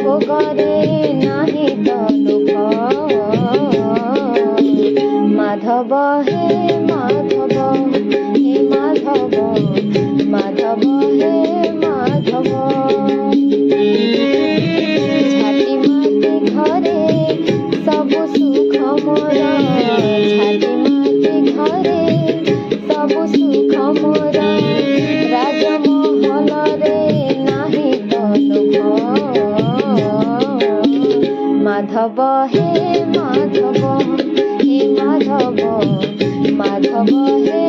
ভোগরে নাহি তো লোক। মাধব হে মাধব, হে মাধব, মাধব হে মাধব। ঝাটি মাটি ঘরে সবু সুখ মোর, ঝাটি মাটি ঘরে সবু সুখ মোর। রাজমহলরে নাহি তো লোক। মাধব হে মাধব, হে মাধব, মাধব হে